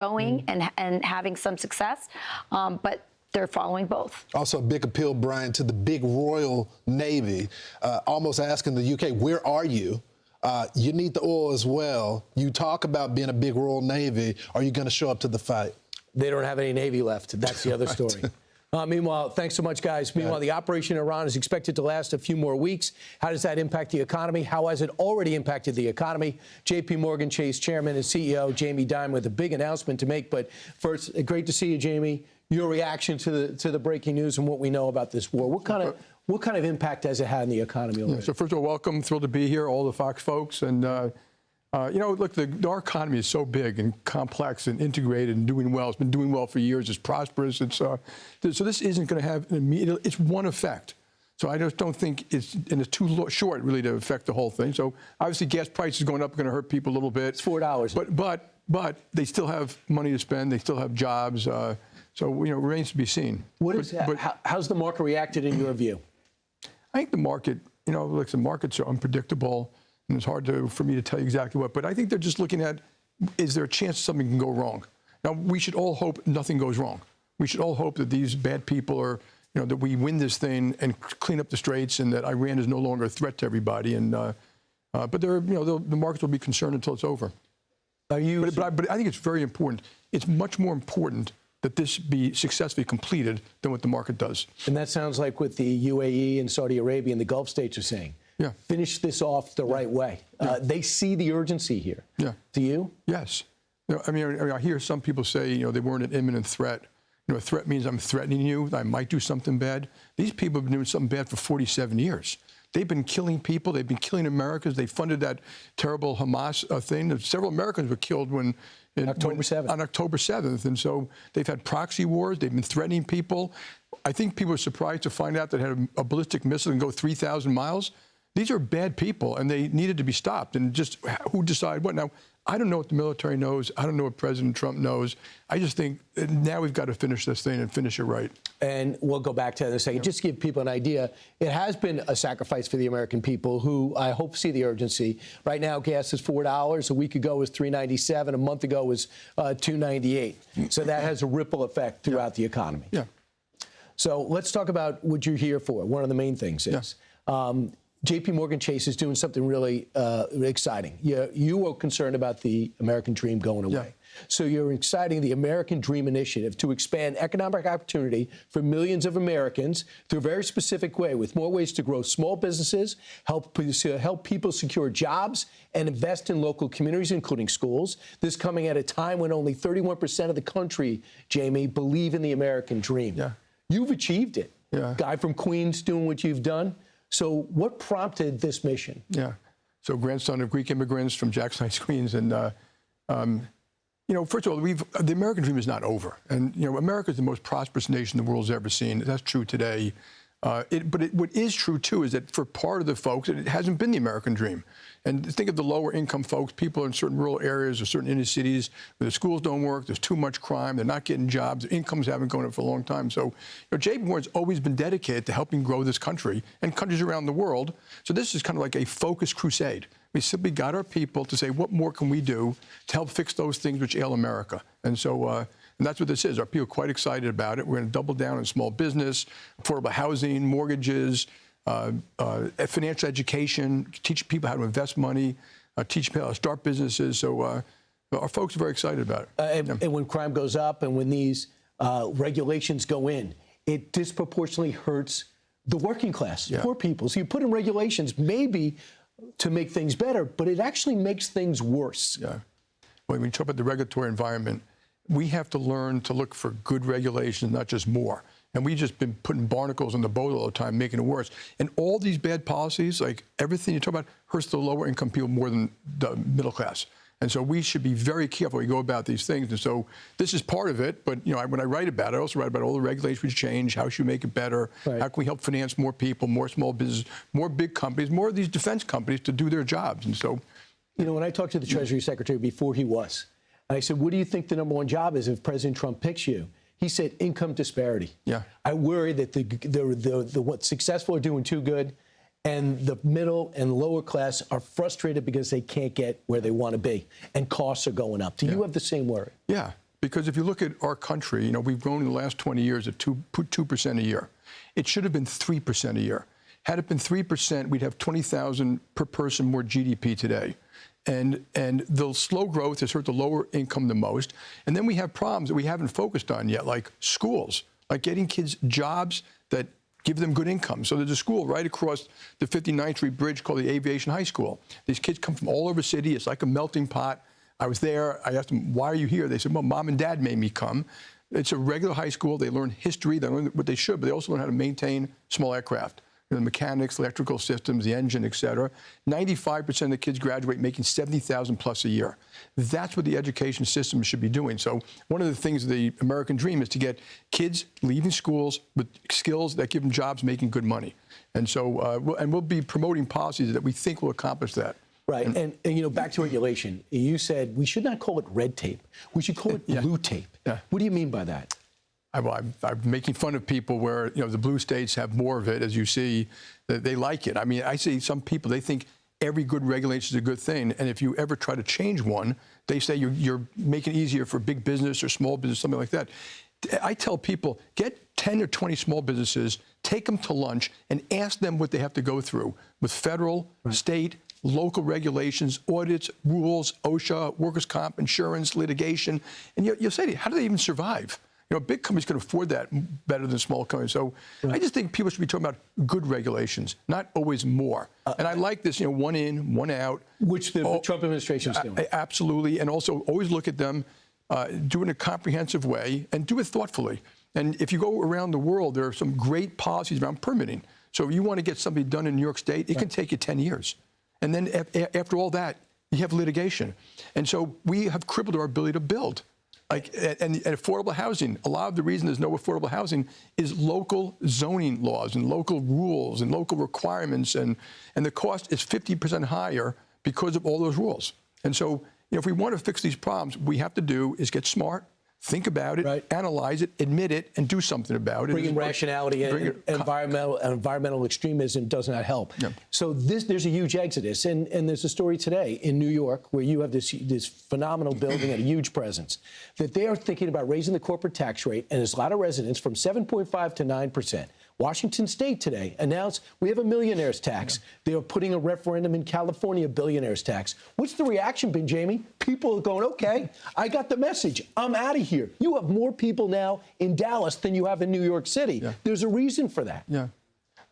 going and having some success, but they're following both. Also a big appeal, Brian, to the big Royal Navy, almost asking the UK, where are you? You need the oil as well. You talk about being a big Royal Navy. Are you going to show up to the fight? They don't have any Navy left. That's the other story. Meanwhile, thanks so much, guys. Meanwhile, the operation in Iran is expected to last a few more weeks. How does that impact the economy? How has it already impacted the economy? JPMorgan Chase Chairman and CEO Jamie Dimon with a big announcement to make. But first, great to see you, Jamie. Your reaction to the breaking news and what we know about this war. What kind of impact has it had on the economy already? Yeah, so first of all, welcome. Thrilled to be here, all the Fox folks. And, you know, look, our economy is so big and complex and integrated and doing well. It's been doing well for years. It's prosperous. It's, so this isn't going to have an immediate, it's one effect. So I just don't think it's too short, really, to affect the whole thing. So obviously gas prices going up are going to hurt people a little bit. It's $4. But they still have money to spend. They still have jobs. So, you know, remains to be seen. What is that? How's the market reacted in your view? I think the market, you know, look, the markets are unpredictable, and it's hard for me to tell you exactly what. But I think they're just looking at, is there a chance something can go wrong? Now, we should all hope nothing goes wrong. We should all hope that these bad people are, you know, that we win this thing and clean up the straits, and that Iran is no longer a threat to everybody. And but they're, you know, the markets will be concerned until it's over. But I think it's very important. It's much more important that this be successfully completed than what the market does. And that sounds like what the UAE and Saudi Arabia and the Gulf states are saying. Yeah. Finish this off the right way. They see the urgency here. Yeah. Do you? Yes. You know, I mean, I hear some people say, you know, they weren't an imminent threat. You know, a threat means I'm threatening you, that I might do something bad. These people have been doing something bad for 47 years. They've been killing people. They've been killing Americans. They funded that terrible Hamas thing. Several Americans were killed on October 7th. And so they've had proxy wars. They've been threatening people. I think people are surprised to find out that had a ballistic missile and go 3,000 miles. These are bad people, and they needed to be stopped. And just who decided what? Now, I don't know what the military knows. I don't know what President Trump knows. I just think now we've got to finish this thing and finish it right. And we'll go back to that in a second. Just to give people an idea, it has been a sacrifice for the American people who I hope see the urgency. Right now, gas is $4. A week ago was $3.97. A month ago was $2.98. So that has a ripple effect throughout the economy. Yeah. So let's talk about what you're here for. One of the main things is JPMorgan Chase is doing something really exciting. You are concerned about the American dream going away. Yeah. So you're exciting the American Dream Initiative to expand economic opportunity for millions of Americans through a very specific way, with more ways to grow small businesses, help people secure jobs, and invest in local communities, including schools. This coming at a time when only 31% of the country, Jamie, believe in the American dream. Yeah. You've achieved it. Yeah. Guy from Queens doing what you've done. So what prompted this mission? Yeah. So grandson of Greek immigrants from Jackson Heights, Queens. And, you know, first of all, the American dream is not over. And, you know, America is the most prosperous nation the world's ever seen. That's true today. What is true, too, is that for part of the folks, it hasn't been the American dream. And think of the lower income folks, people in certain rural areas or certain inner cities where the schools don't work, there's too much crime, they're not getting jobs, their incomes haven't gone up for a long time. So, you know, JPMorgan's always been dedicated to helping grow this country and countries around the world. So this is kind of like a focused crusade. We simply got our people to say, what more can we do to help fix those things which ail America? And so, and that's what this is. Our people are quite excited about it. We're going to double down on small business, affordable housing, mortgages, financial education, teach people how to invest money, teach people how to start businesses. So our folks are very excited about it. And when crime goes up and when these regulations go in, it disproportionately hurts the working class, poor people. So you put in regulations maybe to make things better, but it actually makes things worse. Yeah. Well, when you talk about the regulatory environment, we have to learn to look for good regulations, not just more. And we've just been putting barnacles on the boat all the time, making it worse. And all these bad policies, like everything you talk about, hurts the lower income people more than the middle class. And so we should be very careful when we go about these things. And so this is part of it. But, you know, when I write about it, I also write about all the regulations we change, how should we make it better, how can we help finance more people, more small business, more big companies, more of these defense companies to do their jobs. And so, you know, when I talked to the Treasury Secretary before he was, and I said, what do you think the #1 job is if President Trump picks you? He said income disparity. Yeah. I worry that the what successful are doing too good, and the middle and lower class are frustrated because they can't get where they want to be, and costs are going up. Do you have the same worry? Yeah. Because if you look at our country, you know, we've grown in the last 20 years at 2% a year. It should have been 3% a year. Had it been 3%, we'd have 20,000 per person more GDP today. And the slow growth has hurt the lower income the most. And then we have problems that we haven't focused on yet, like schools, like getting kids jobs that give them good income. So there's a school right across the 59th Street Bridge called the Aviation High School. These kids come from all over the city. It's like a melting pot. I was there. I asked them, why are you here? They said, well, Mom and Dad made me come. It's a regular high school. They learn history. They learn what they should, but they also learn how to maintain small aircraft. You know, the mechanics, electrical systems, the engine, et cetera. 95% of the kids graduate making $70,000 plus a year. That's what the education system should be doing. So one of the things of the American dream is to get kids leaving schools with skills that give them jobs making good money. And so we'll be promoting policies that we think will accomplish that. Right, and you know, back to regulation, you said we should not call it red tape. We should call it blue tape. Yeah. What do you mean by that? I'm making fun of people where, you know, the blue states have more of it, as you see, that they like it. I mean, I see some people, they think every good regulation is a good thing, and if you ever try to change one, they say you're making it easier for big business or small business, something like that. I tell people, get 10 or 20 small businesses, take them to lunch, and ask them what they have to go through with federal, state, local regulations, audits, rules, OSHA, workers' comp, insurance, litigation, and you'll say to you, how do they even survive? You know, big companies can afford that better than small companies. So I just think people should be talking about good regulations, not always more. And I like this, you know, one in, one out. Which the Trump administration is doing. Absolutely. And also always look at them, do it in a comprehensive way, and do it thoughtfully. And if you go around the world, there are some great policies around permitting. So if you want to get something done in New York State, it can take you 10 years. And then after all that, you have litigation. And so we have crippled our ability to build. Like, and affordable housing, a lot of the reason there's no affordable housing is local zoning laws and local rules and local requirements, and the cost is 50% higher because of all those rules. And so, you know, if we want to fix these problems, what we have to do is get smart, think about it, analyze it, admit it, and do something about it. Bringing rationality and environmental extremism does not help. Yeah. So there's a huge exodus, and there's a story today in New York where you have this phenomenal building and a huge presence, that they are thinking about raising the corporate tax rate, and there's a lot of residents from 7.5 to 9%. Washington State today announced we have a millionaire's tax. They are putting a referendum in California, billionaire's tax. What's the reaction been, Jamie? People are going, okay, I got the message. I'm out of here. You have more people now in Dallas than you have in New York City. Yeah. There's a reason for that. Yeah.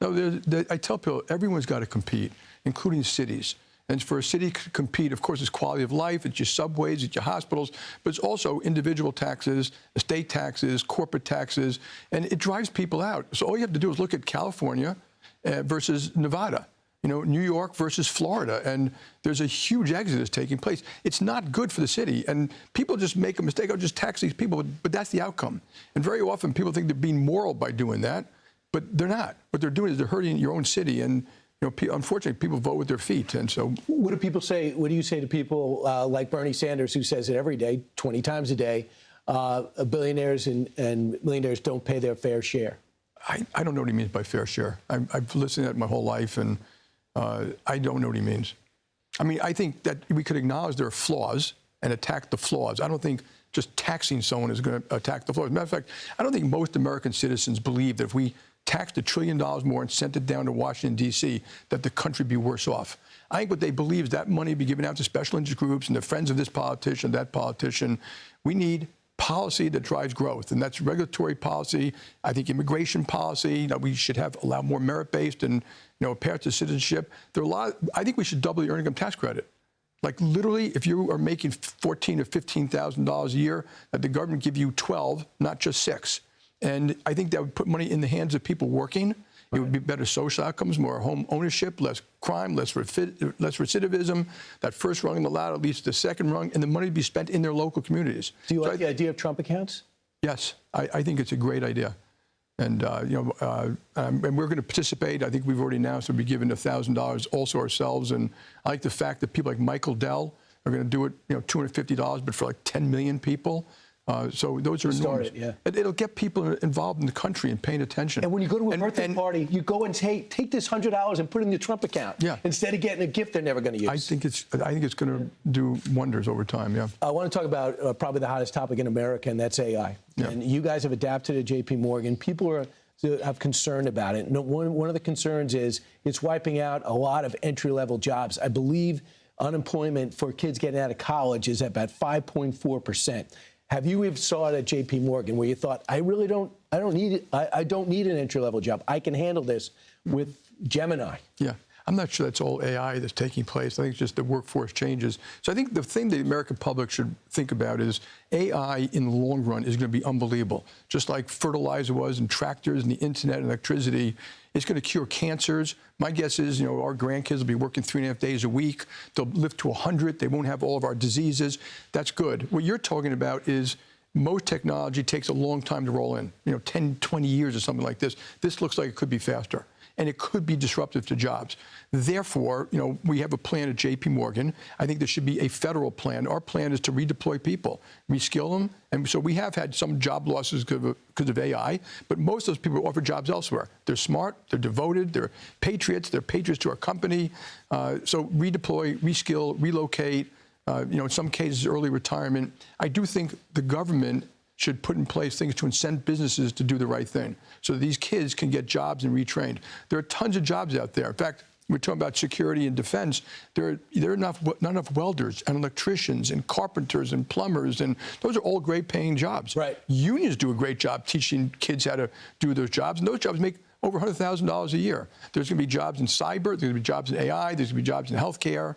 No, I tell people, everyone's got to compete, including cities. And for a city to compete, of course, it's quality of life, it's your subways, it's your hospitals, but it's also individual taxes, estate taxes, corporate taxes, and it drives people out. So all you have to do is look at California versus Nevada, you know, New York versus Florida, and there's a huge exodus taking place. It's not good for the city, and people just make a mistake, I'll just tax these people, but that's the outcome. And very often people think they're being moral by doing that, but they're not. What they're doing is they're hurting your own city, and you know, unfortunately, people vote with their feet, and so. What do people say? What do you say to people like Bernie Sanders, who says it every day, 20 times a day? Billionaires and millionaires don't pay their fair share. I don't know what he means by fair share. I've listened to that my whole life, and I don't know what he means. I mean, I think that we could acknowledge there are flaws and attack the flaws. I don't think just taxing someone is going to attack the flaws. As a matter of fact, I don't think most American citizens believe that if we taxed $1 trillion more and sent it down to Washington, D.C., that the country would be worse off. I think what they believe is that money be given out to special interest groups and the friends of this politician, that politician. We need policy that drives growth, and that's regulatory policy. I think immigration policy. You know, we should allow more merit-based and, you know, path to citizenship. There are a lot. I think we should double the earned income tax credit. Like literally, if you are making $14,000 or $15,000 a year, that the government give you 12, not just 6. And I think that would put money in the hands of people working. It would be better social outcomes, more home ownership, less crime, less recidivism. That first rung in the ladder leads to the second rung, and the money would be spent in their local communities. Do you like the idea of Trump accounts? Yes, I think it's a great idea. And, you know, and we're going to participate. I think we've already announced we'll be giving $1,000 also ourselves. And I like the fact that people like Michael Dell are going to do it, you know, $250, but for like 10 million people. So those are enormous. Yeah. It'll get people involved in the country and paying attention. And when you go to a birthday party, you go and take this $100 and put it in your Trump account. Yeah. Instead of getting a gift they're never going to use. I think it's going to do wonders over time. Yeah. I want to talk about probably the hottest topic in America, and that's AI. Yeah. And you guys have adapted at JPMorgan. People have concern about it. And one of the concerns is it's wiping out a lot of entry-level jobs. I believe unemployment for kids getting out of college is at about 5.4%. Have you ever saw it at JPMorgan where you thought, I don't need an entry-level job. I can handle this with Gemini? Yeah. I'm not sure that's all AI that's taking place. I think it's just the workforce changes. So I think the thing the American public should think about is AI in the long run is going to be unbelievable. Just like fertilizer was and tractors and the internet and electricity, it's going to cure cancers. My guess is, our grandkids will be working 3.5 days a week. They'll live to 100. They won't have all of our diseases. That's good. What you're talking about is most technology takes a long time to roll in, 10, 20 years or something like this. This looks like it could be faster. And it could be disruptive to jobs. Therefore, we have a plan at JPMorgan. I think there should be a federal plan. Our plan is to redeploy people, reskill them. And so we have had some job losses because of AI, but most of those people offer jobs elsewhere. They're smart, they're devoted, they're patriots to our company. So redeploy, reskill, relocate, in some cases, early retirement. I do think the government should put in place things to incent businesses to do the right thing so that these kids can get jobs and retrained. There are tons of jobs out there. In fact, we're talking about security and defense. There are not enough welders and electricians and carpenters and plumbers, and those are all great paying jobs. Right. Unions do a great job teaching kids how to do those jobs, and those jobs make over $100,000 a year. There's going to be jobs in cyber, there's going to be jobs in AI, there's going to be jobs in healthcare.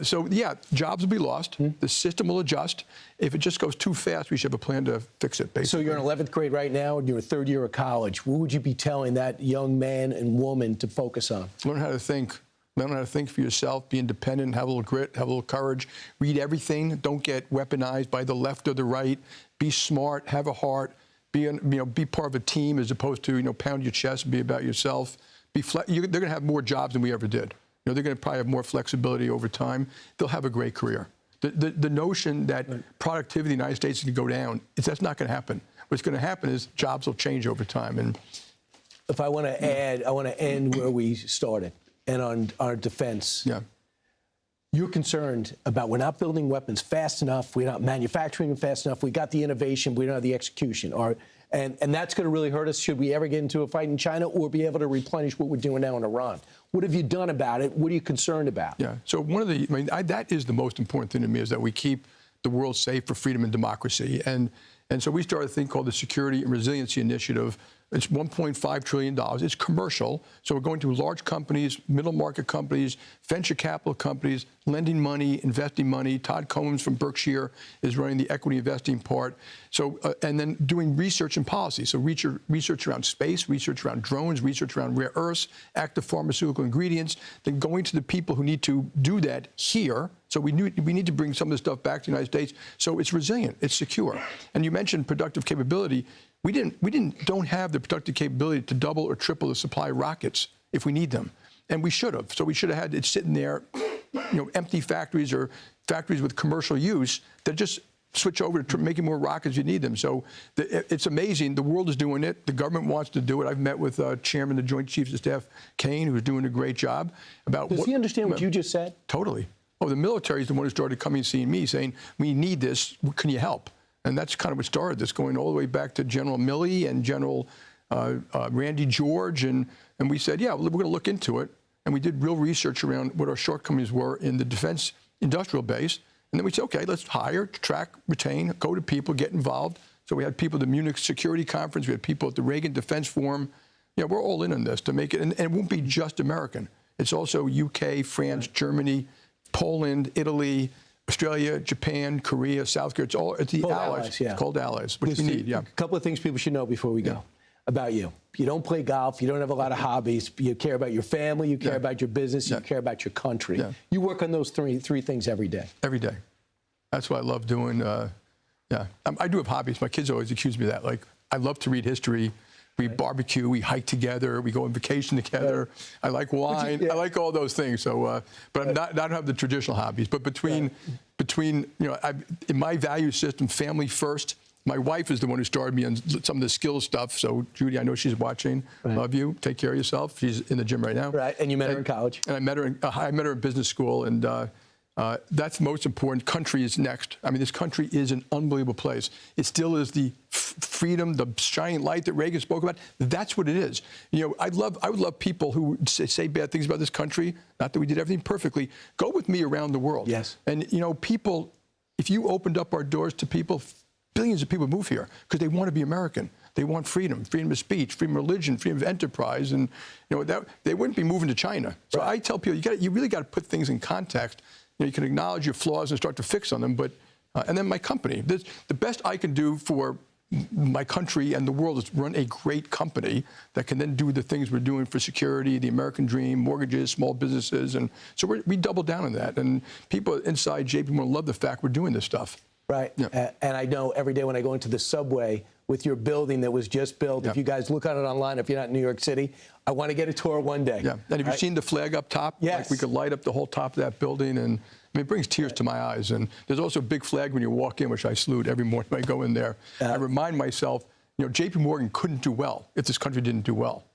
So, yeah, jobs will be lost. The system will adjust. If it just goes too fast, we should have a plan to fix it, basically. So you're in 11th grade right now, and you're a third year of college. What would you be telling that young man and woman to focus on? Learn how to think. Learn how to think for yourself. Be independent. Have a little grit. Have a little courage. Read everything. Don't get weaponized by the left or the right. Be smart. Have a heart. Be part of a team as opposed to pound your chest and be about yourself. They're going to have more jobs than we ever did. They're going to probably have more flexibility over time. They'll have a great career. The notion that productivity in the United States is going to go down, that's not going to happen. What's going to happen is jobs will change over time. And if I want to add, I want to end where we started, and on our defense. Yeah. You're concerned about we're not building weapons fast enough, we're not manufacturing them fast enough, we got the innovation, but we don't have the execution. And that's going to really hurt us should we ever get into a fight in China or be able to replenish what we're doing now in Iran. What have you done about it? What are you concerned about? Yeah. So that is the most important thing to me, is that we keep the world safe for freedom and democracy. And so we started a thing called the Security and Resiliency Initiative. It's $1.5 trillion. It's commercial. So we're going to large companies, middle market companies, venture capital companies, lending money, investing money. Todd Combs from Berkshire is running the equity investing part. So, and then doing research and policy. So research around space, research around drones, research around rare earths, active pharmaceutical ingredients, then going to the people who need to do that here. So we need to bring some of this stuff back to the United States so it's resilient, it's secure. And you mentioned productive capability. We don't have the productive capability to double or triple the supply of rockets if we need them, and we should have. So we should have had it sitting there, empty factories or factories with commercial use that just switch over to making more rockets if you need them. So it's amazing. The world is doing it. The government wants to do it. I've met with Chairman of the Joint Chiefs of Staff, Kane, who's doing a great job. Does he understand what you just said? Totally. Oh, the military is the one who started coming and seeing me, saying, we need this. Can you help? And that's kind of what started this, going all the way back to General Milley and General Randy George. And we said, yeah, we're going to look into it. And we did real research around what our shortcomings were in the defense industrial base. And then we said, okay, let's hire, track, retain, go to people, get involved. So we had people at the Munich Security Conference. We had people at the Reagan Defense Forum. Yeah, we're all in on this to make it. And it won't be just American. It's also UK, France, Germany, Poland, Italy, Australia, Japan, Korea, South Korea. It's the allies. Yeah. It's called allies, which we need. Yeah. A couple of things people should know before we go about you. You don't play golf. You don't have a lot of hobbies. You care about your family. You care about your business. You care about your country. Yeah. You work on those three things every day. Every day. That's what I love doing. I do have hobbies. My kids always accuse me of that. Like, I love to read history. We barbecue, we hike together, we go on vacation together. I like wine. I like all those things. So, but I don't have the traditional hobbies. But between in my value system, family first, My wife is the one who started me on some of the skill stuff. So, Judy, I know she's watching. Right. Love you. Take care of yourself. She's in the gym right now. Right, and you met her in college. And I met her in business school, and that's most important. Country is next. I mean, this country is an unbelievable place. It still is the freedom, the shining light that Reagan spoke about. That's what it is. You know, I would love people who say bad things about this country. Not that we did everything perfectly. Go with me around the world. Yes. And you know, people, if you opened up our doors to people, billions of people move here because they want to be American. They want freedom of speech, freedom of religion, freedom of enterprise, and you know that they wouldn't be moving to China. So I tell people, you really got to put things in context. You know, you can acknowledge your flaws and start to fix on them, but and then my company. The best I can do for my country and the world is run a great company that can then do the things we're doing for security, the American dream, mortgages, small businesses, and so we double down on that. And people inside JPMorgan love the fact we're doing this stuff. Right. Yeah. And I know every day when I go into the subway with your building that was just built, if you guys look at it online, if you're not in New York City, I want to get a tour one day. Yeah. And have you seen the flag up top? Yes. Like we could light up the whole top of that building, and I mean, it brings tears to my eyes. And there's also a big flag when you walk in, which I salute every morning when I go in there. I remind myself, you know, JPMorgan couldn't do well if this country didn't do well.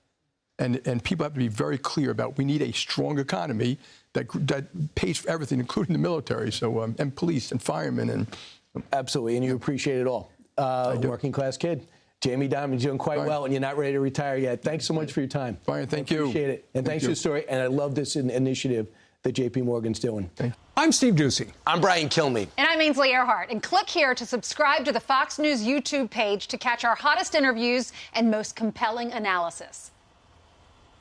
And people have to be very clear about we need a strong economy that pays for everything, including the military, so and police and firemen and. Absolutely, and you appreciate it all. Working class kid. Jamie Dimon's doing quite well, and you're not ready to retire yet. Thanks so much for your time. Brian, thank you. Appreciate it. And thanks for the story. And I love this initiative that JPMorgan's doing. I'm Steve Ducey. I'm Brian Kilmeade. And I'm Ainsley Earhart. And click here to subscribe to the Fox News YouTube page to catch our hottest interviews and most compelling analysis.